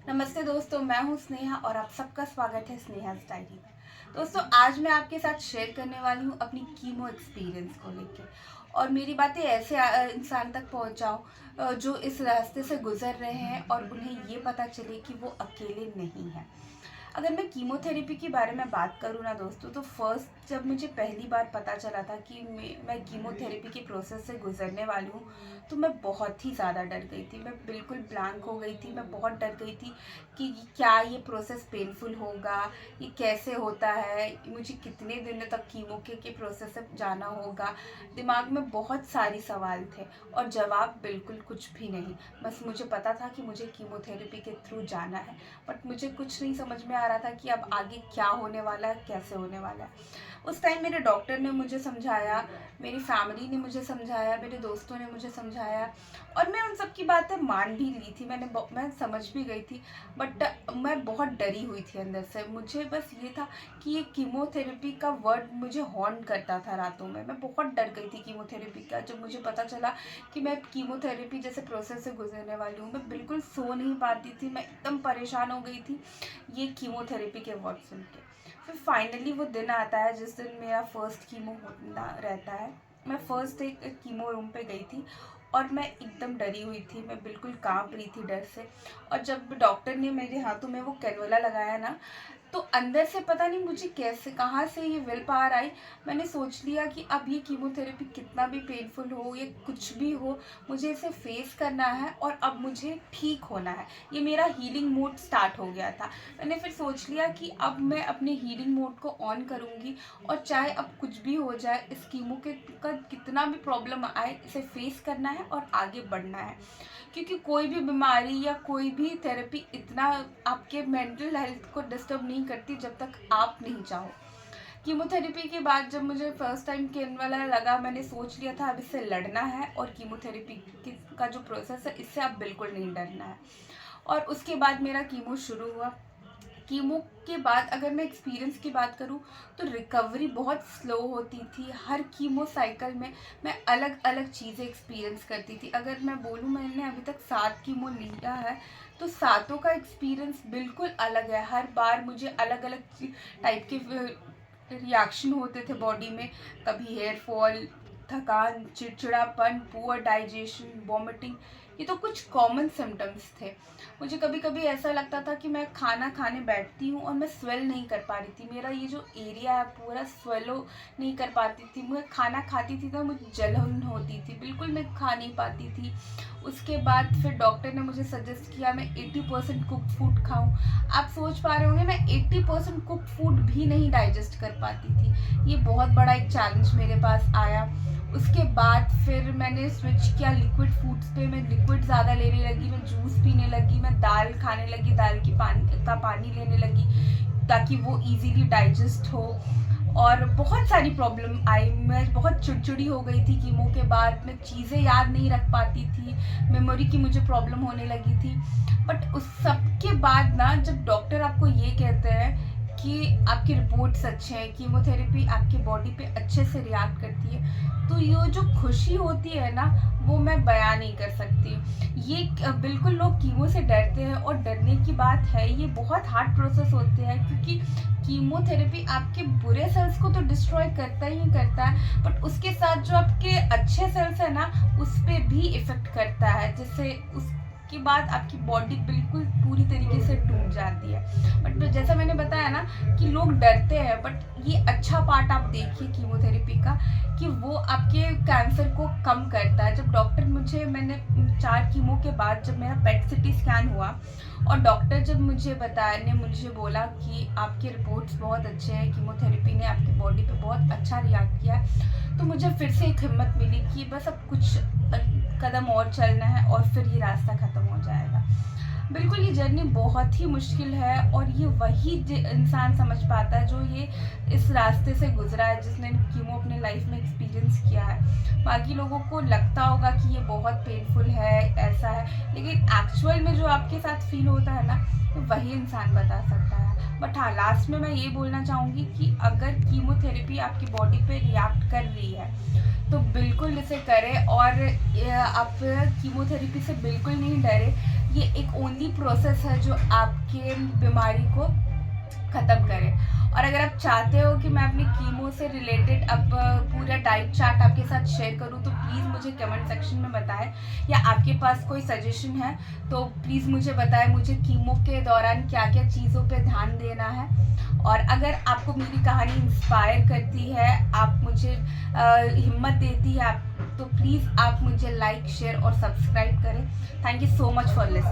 नमस्ते दोस्तों, मैं हूं स्नेहा और आप सबका स्वागत है स्नेहा डायरी में। दोस्तों, आज मैं आपके साथ शेयर करने वाली हूं अपनी कीमो एक्सपीरियंस को लेके। और मेरी बातें ऐसे इंसान तक पहुंचाऊं जो इस रास्ते से गुजर रहे हैं और उन्हें ये पता चले कि वो अकेले नहीं हैं। अगर मैं कीमोथेरेपी के बारे में बात करूँ ना दोस्तों, तो फर्स्ट जब मुझे पहली बार पता चला था कि मैं कीमोथेरेपी के प्रोसेस से गुजरने वाली हूँ, तो मैं बहुत ही ज़्यादा डर गई थी। मैं बिल्कुल ब्लैंक हो गई थी। मैं बहुत डर गई थी कि क्या ये प्रोसेस पेनफुल होगा, ये कैसे होता है, मुझे कितने दिनों तक कीमो के प्रोसेस से जाना होगा। दिमाग में बहुत सारे सवाल थे और जवाब बिल्कुल कुछ भी नहीं। बस मुझे पता था कि मुझे कीमोथेरेपी के थ्रू जाना है, बट मुझे कुछ नहीं समझ में आ रहा था कि अब आगे क्या होने वाला है, कैसे होने वाला है। उस टाइम मेरे डॉक्टर ने मुझे समझाया, मेरी फैमिली ने मुझे समझाया, मेरे दोस्तों ने मुझे समझाया और मैं उन सब की बातें मान भी ली थी। मैं समझ भी गई थी, बट मैं बहुत डरी हुई थी अंदर से। मुझे बस ये था कि ये कीमोथेरेपी का वर्ड मुझे हॉन्ट करता था रातों में। मैं बहुत डर गई थी कीमोथेरेपी का। जब मुझे पता चला कि मैं कीमोथेरेपी जैसे प्रोसेस से गुजरने वाली हूँ, मैं बिल्कुल सो नहीं पाती थी। मैं एकदम परेशान हो गई थी ये कीमोथेरेपी के वर्ड सुन के। फिर फाइनली वो दिन आता है जिस दिन मेरा फर्स्ट कीमो होना रहता है। मैं फर्स्ट एक कीमो रूम पे गई थी और मैं एकदम डरी हुई थी। मैं बिल्कुल कांप रही थी डर से। और जब डॉक्टर ने मेरे हाथों में वो कैनोला लगाया ना, तो अंदर से पता नहीं मुझे कैसे कहाँ से ये विल पावर आई। मैंने सोच लिया कि अब ये कीमोथेरेपी कितना भी पेनफुल हो, ये कुछ भी हो, मुझे इसे फेस करना है और अब मुझे ठीक होना है। ये मेरा हीलिंग मोड स्टार्ट हो गया था। मैंने फिर सोच लिया कि अब मैं अपने हीलिंग मोड को ऑन करूँगी और चाहे अब कुछ भी हो जाए, इस कीमो के का कितना भी प्रॉब्लम आए, इसे फेस करना है और आगे बढ़ना है। क्योंकि कोई भी बीमारी या कोई भी थेरेपी इतना आपके मेंटल हेल्थ को डिस्टर्ब नहीं करती जब तक आप नहीं चाहो। कीमोथेरेपी के बाद जब मुझे फर्स्ट टाइम केन वाला लगा, मैंने सोच लिया था अब इससे लड़ना है और कीमोथेरेपी का जो प्रोसेस है इससे अब बिल्कुल नहीं डरना है। और उसके बाद मेरा कीमो शुरू हुआ। कीमो के बाद अगर मैं एक्सपीरियंस की बात करूँ, तो रिकवरी बहुत स्लो होती थी। हर कीमो साइकिल में मैं अलग अलग चीज़ें एक्सपीरियंस करती थी। अगर मैं बोलूँ, मैंने अभी तक 7 कीमो लिया है, तो सातों का एक्सपीरियंस बिल्कुल अलग है। हर बार मुझे अलग अलग टाइप के रिएक्शन होते थे बॉडी में। कभी हेयर फॉल, थकान, चिड़चिड़ापन, पुअर डाइजेशन, वॉमिटिंग, ये तो कुछ कॉमन सिम्टम्स थे। मुझे कभी कभी ऐसा लगता था कि मैं खाना खाने बैठती हूँ और मैं स्वेल नहीं कर पा रही थी। मेरा ये जो एरिया है पूरा स्वेलो नहीं कर पाती थी। मैं खाना खाती थी तो मुझे जलन होती थी, बिल्कुल मैं खा नहीं पाती थी। उसके बाद फिर डॉक्टर ने मुझे सजेस्ट किया मैं 80% कुक्ड फूड खाऊं। आप सोच पा रहे होंगे, मैं 80% कुक्ड फूड भी नहीं डाइजेस्ट कर पाती थी। ये बहुत बड़ा एक चैलेंज मेरे पास आया। उसके बाद फिर मैंने स्विच किया लिक्विड फूड्स पे। मैं लिक्विड ज़्यादा लेने लगी, मैं जूस पीने लगी, मैं दाल खाने लगी, दाल की पानी लेने लगी ताकि वो इजीली डाइजेस्ट हो। और बहुत सारी प्रॉब्लम आई। मैं बहुत चिड़चिड़ी हो गई थी कीमो के बाद। मैं चीज़ें याद नहीं रख पाती थी, मेमोरी की मुझे प्रॉब्लम होने लगी थी। बट उस सब के बाद ना, जब डॉक्टर आपको ये कहते हैं कि आपकी रिपोर्ट्स अच्छे हैं, कीमोथेरेपी आपके बॉडी पे अच्छे से रिएक्ट करती है, तो ये जो खुशी होती है ना, वो मैं बयां नहीं कर सकती। ये बिल्कुल लोग कीमो से डरते हैं और डरने की बात है, ये बहुत हार्ड प्रोसेस होते हैं। क्योंकि कीमोथेरेपी आपके बुरे सेल्स को तो डिस्ट्रॉय करता ही करता है, बट उसके साथ जो आपके अच्छे सेल्स है ना, उस पर भी इफेक्ट करता है, जिससे उसके बाद आपकी बॉडी बिल्कुल पूरी तरीके से टूट जाती है। बट जैसा मैंने बताया ना कि लोग डरते हैं, बट ये अच्छा पार्ट आप देखिए कीमोथेरेपी का, कि वो आपके कैंसर को कम करता है। जब डॉक्टर मुझे, मैंने 4 कीमो के बाद जब मेरा पेट सिटी स्कैन हुआ और डॉक्टर जब मुझे बोला कि आपके रिपोर्ट्स बहुत अच्छे हैं, कीमोथेरेपी ने आपकी बॉडी पे बहुत अच्छा रिएक्ट किया, तो मुझे फिर से एक हिम्मत मिली कि बस अब कुछ कदम और चलना है और फिर ये रास्ता ख़त्म हो जाएगा। बिल्कुल ये जर्नी बहुत ही मुश्किल है और ये वही इंसान समझ पाता है जो ये इस रास्ते से गुजरा है, जिसने कीमो अपने लाइफ में एक्सपीरियंस किया है। बाकी लोगों को लगता होगा कि ये बहुत पेनफुल है, ऐसा है, लेकिन एक्चुअल में जो आपके साथ फील होता है ना, तो वही इंसान बता सकता है। बट हाँ, लास्ट में मैं ये बोलना चाहूँगी कि अगर कीमोथेरेपी आपकी बॉडी पे रिएक्ट कर रही है तो बिल्कुल इसे करें। और आप कीमोथेरेपी से बिल्कुल नहीं डरे। ये एक ओनली प्रोसेस है जो आपके बीमारी को ख़त्म करे। और अगर आप चाहते हो कि मैं अपनी कीमो से रिलेटेड अब पूरा डाइट चार्ट आपके साथ शेयर करूं तो प्लीज़ मुझे कमेंट सेक्शन में बताएं, या आपके पास कोई सजेशन है तो प्लीज़ मुझे बताएं मुझे कीमो के दौरान क्या क्या चीज़ों पे ध्यान देना है। और अगर आपको मेरी कहानी इंस्पायर करती है, आप मुझे हिम्मत देती है, तो प्लीज़ आप मुझे लाइक शेयर और सब्सक्राइब करें। Thank you so much for listening.